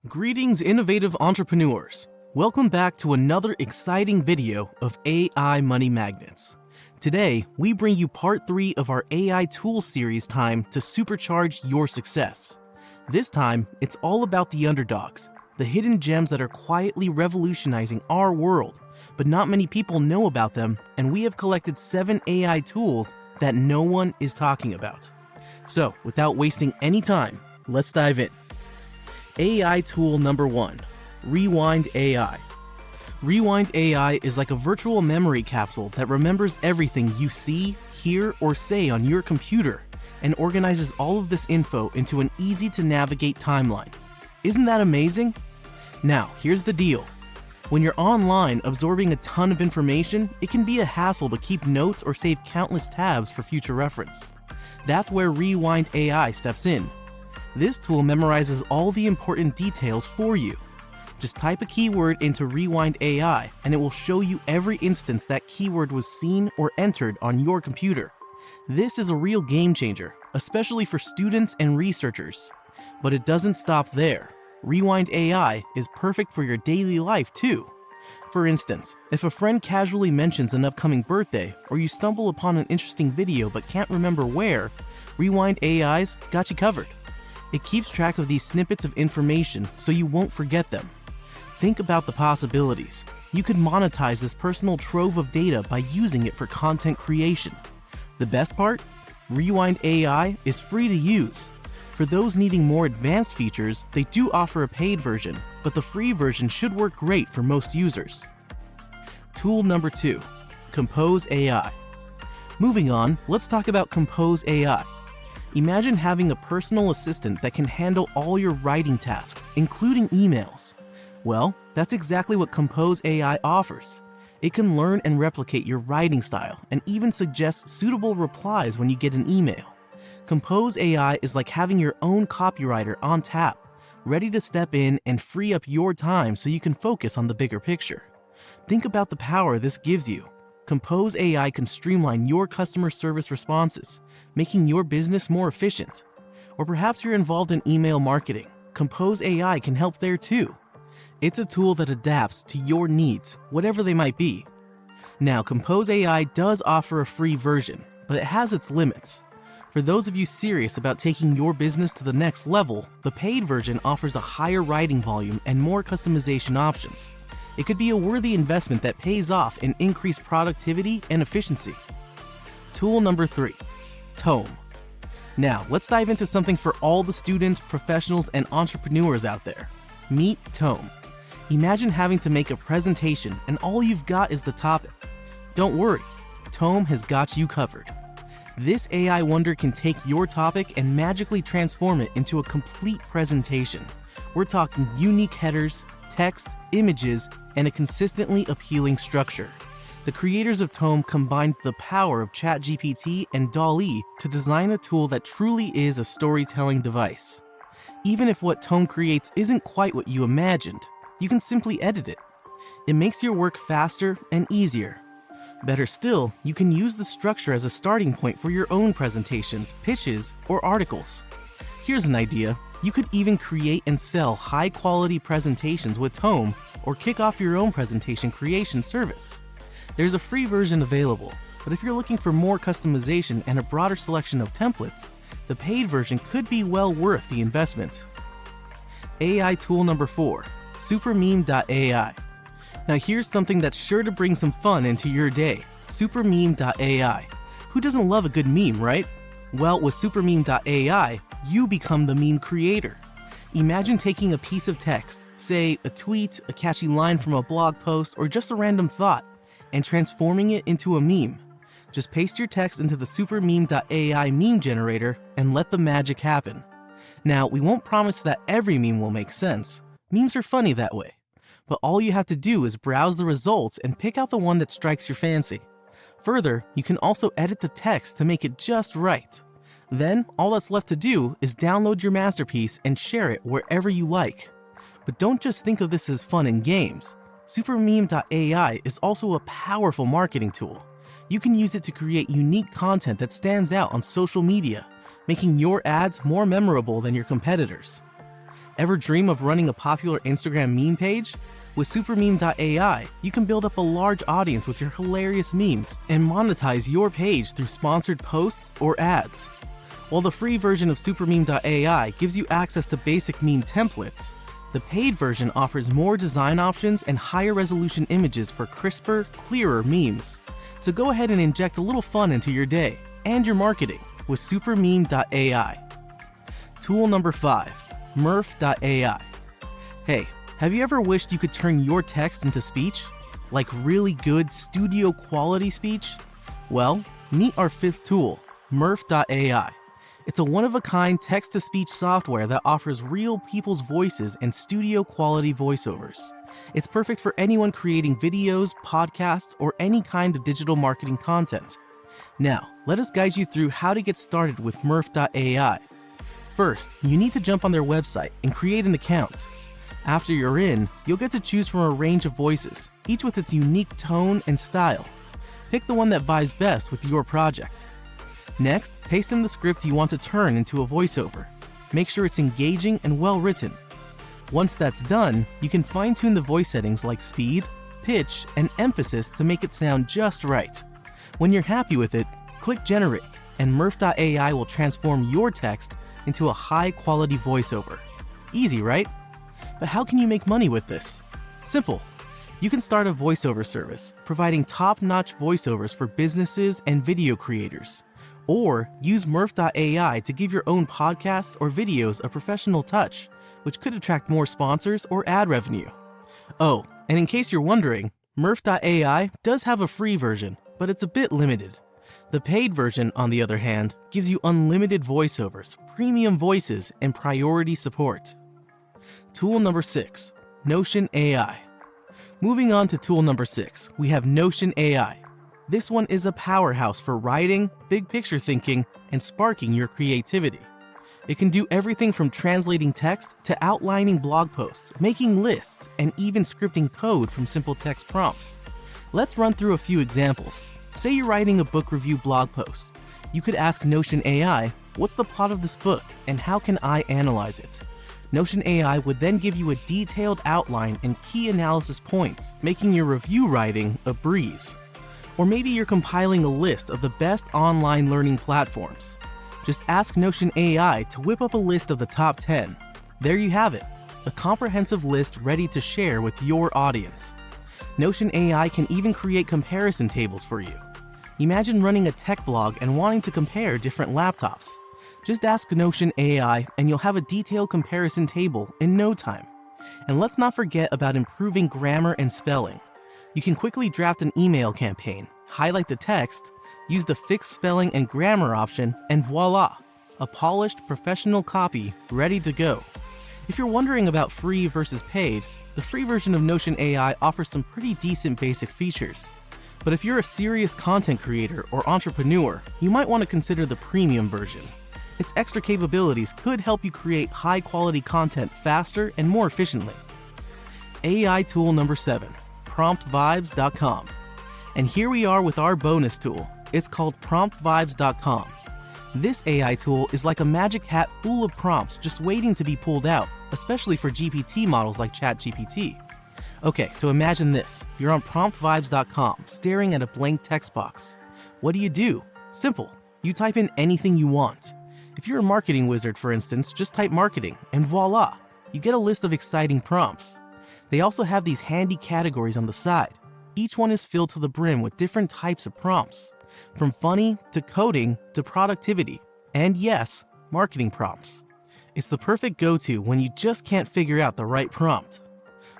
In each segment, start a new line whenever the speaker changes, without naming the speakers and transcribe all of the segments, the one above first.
Greetings, innovative entrepreneurs. Welcome back to another exciting video of AI Money Magnets. Today, we bring you part 3 of our AI Tools series time to supercharge your success. This time, it's all about the underdogs, the hidden gems that are quietly revolutionizing our world, but not many people know about them, and we have collected 7 AI tools that no one is talking about. So, without wasting any time, let's dive in. AI tool number 1, Rewind AI. Rewind AI is like a virtual memory capsule that remembers everything you see, hear, or say on your computer and organizes all of this info into an easy-to-navigate timeline. Isn't that amazing? Now, here's the deal. When you're online absorbing a ton of information, it can be a hassle to keep notes or save countless tabs for future reference. That's where Rewind AI steps in. This tool memorizes all the important details for you. Just type a keyword into Rewind AI and it will show you every instance that keyword was seen or entered on your computer. This is a real game changer, especially for students and researchers. But it doesn't stop there. Rewind AI is perfect for your daily life too. For instance, if a friend casually mentions an upcoming birthday or you stumble upon an interesting video but can't remember where, Rewind AI's got you covered. It keeps track of these snippets of information so you won't forget them. Think about the possibilities. You could monetize this personal trove of data by using it for content creation. The best part? Rewind AI is free to use. For those needing more advanced features, they do offer a paid version, but the free version should work great for most users. Tool number 2, Compose AI. Moving on, let's talk about Compose AI. Imagine having a personal assistant that can handle all your writing tasks, including emails. Well, that's exactly what Compose AI offers. It can learn and replicate your writing style and even suggest suitable replies when you get an email. Compose AI is like having your own copywriter on tap, ready to step in and free up your time so you can focus on the bigger picture. Think about the power this gives you. Compose AI can streamline your customer service responses, making your business more efficient. Or perhaps you're involved in email marketing. Compose AI can help there too. It's a tool that adapts to your needs, whatever they might be. Now, Compose AI does offer a free version, but it has its limits. For those of you serious about taking your business to the next level, the paid version offers a higher writing volume and more customization options. It could be a worthy investment that pays off in increased productivity and efficiency. Tool number 3, Tome. Now, let's dive into something for all the students, professionals, and entrepreneurs out there. Meet Tome. Imagine having to make a presentation and all you've got is the topic. Don't worry, Tome has got you covered. This AI wonder can take your topic and magically transform it into a complete presentation. We're talking unique headers, text, images, and a consistently appealing structure. The creators of Tome combined the power of ChatGPT and DALL-E to design a tool that truly is a storytelling device. Even if what Tome creates isn't quite what you imagined, you can simply edit it. It makes your work faster and easier. Better still, you can use the structure as a starting point for your own presentations, pitches, or articles. Here's an idea. You could even create and sell high-quality presentations with Tome or kick off your own presentation creation service. There's a free version available, but if you're looking for more customization and a broader selection of templates, the paid version could be well worth the investment. AI tool number 4, Supermeme.ai. Now here's something that's sure to bring some fun into your day, Supermeme.ai. Who doesn't love a good meme, right? Well, with Supermeme.ai, you become the meme creator. Imagine taking a piece of text, say a tweet, a catchy line from a blog post, or just a random thought, and transforming it into a meme. Just paste your text into the Supermeme.ai meme generator and let the magic happen. Now, we won't promise that every meme will make sense. Memes are funny that way. But all you have to do is browse the results and pick out the one that strikes your fancy. Further, you can also edit the text to make it just right. Then, all that's left to do is download your masterpiece and share it wherever you like. But don't just think of this as fun and games. Supermeme.ai is also a powerful marketing tool. You can use it to create unique content that stands out on social media, making your ads more memorable than your competitors. Ever dream of running a popular Instagram meme page? With supermeme.ai, you can build up a large audience with your hilarious memes and monetize your page through sponsored posts or ads. While the free version of supermeme.ai gives you access to basic meme templates, the paid version offers more design options and higher resolution images for crisper, clearer memes. So go ahead and inject a little fun into your day and your marketing with supermeme.ai. Tool number 5, murf.ai. Hey, have you ever wished you could turn your text into speech? Like really good studio quality speech? Well, meet our 5th tool, murf.ai. It's a one-of-a-kind text-to-speech software that offers real people's voices and studio quality voiceovers. It's perfect for anyone creating videos, podcasts, or any kind of digital marketing content. Now, let us guide you through how to get started with murf.ai. First, you need to jump on their website and create an account. After you're in, you'll get to choose from a range of voices, each with its unique tone and style. Pick the one that vibes best with your project. Next, paste in the script you want to turn into a voiceover. Make sure it's engaging and well written. Once that's done, you can fine-tune the voice settings like speed, pitch, and emphasis to make it sound just right. When you're happy with it, click Generate, and murf.ai will transform your text into a high-quality voiceover. Easy, right? But how can you make money with this? Simple. You can start a voiceover service, providing top-notch voiceovers for businesses and video creators. Or use murf.ai to give your own podcasts or videos a professional touch, which could attract more sponsors or ad revenue. Oh, and in case you're wondering, murf.ai does have a free version, but it's a bit limited. The paid version, on the other hand, gives you unlimited voiceovers, premium voices, and priority support. Tool number 6, Notion AI. Moving on to tool number 6, we have Notion AI. This one is a powerhouse for writing, big picture thinking, and sparking your creativity. It can do everything from translating text to outlining blog posts, making lists, and even scripting code from simple text prompts. Let's run through a few examples. Say you're writing a book review blog post. You could ask Notion AI, what's the plot of this book and how can I analyze it? Notion AI would then give you a detailed outline and key analysis points, making your review writing a breeze. Or maybe you're compiling a list of the best online learning platforms. Just ask Notion AI to whip up a list of the top 10. There you have it, a comprehensive list ready to share with your audience. Notion AI can even create comparison tables for you. Imagine running a tech blog and wanting to compare different laptops. Just ask Notion AI and you'll have a detailed comparison table in no time. And let's not forget about improving grammar and spelling. You can quickly draft an email campaign, highlight the text, use the fixed spelling and grammar option, and voila, a polished professional copy ready to go. If you're wondering about free versus paid, the free version of Notion AI offers some pretty decent basic features. But if you're a serious content creator or entrepreneur, you might want to consider the premium version. Its extra capabilities could help you create high-quality content faster and more efficiently. AI tool number 7, promptvibes.com. And here we are with our bonus tool. It's called promptvibes.com. This AI tool is like a magic hat full of prompts just waiting to be pulled out, especially for GPT models like ChatGPT. Okay, so imagine this. You're on promptvibes.com, staring at a blank text box. What do? Simple. You type in anything you want. If you're a marketing wizard, for instance, just type marketing, and voila, you get a list of exciting prompts. They also have these handy categories on the side. Each one is filled to the brim with different types of prompts, from funny to coding to productivity, and yes, marketing prompts. It's the perfect go-to when you just can't figure out the right prompt.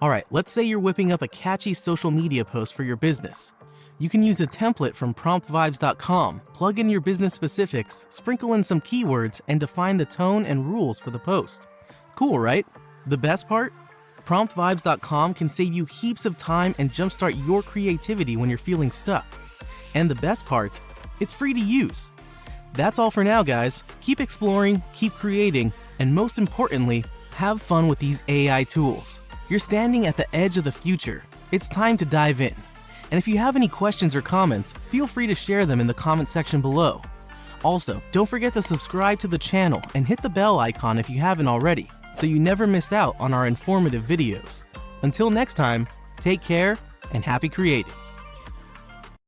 Alright, let's say you're whipping up a catchy social media post for your business. You can use a template from promptvibes.com, plug in your business specifics, sprinkle in some keywords, and define the tone and rules for the post. Cool, right? The best part? Promptvibes.com can save you heaps of time and jumpstart your creativity when you're feeling stuck. And the best part? It's free to use. That's all for now, guys. Keep exploring, keep creating, and most importantly, have fun with these AI tools. You're standing at the edge of the future. It's time to dive in. And if you have any questions or comments, feel free to share them in the comment section below. Also, don't forget to subscribe to the channel and hit the bell icon if you haven't already. so you never miss out on our informative videos. Until next time, take care and happy creating.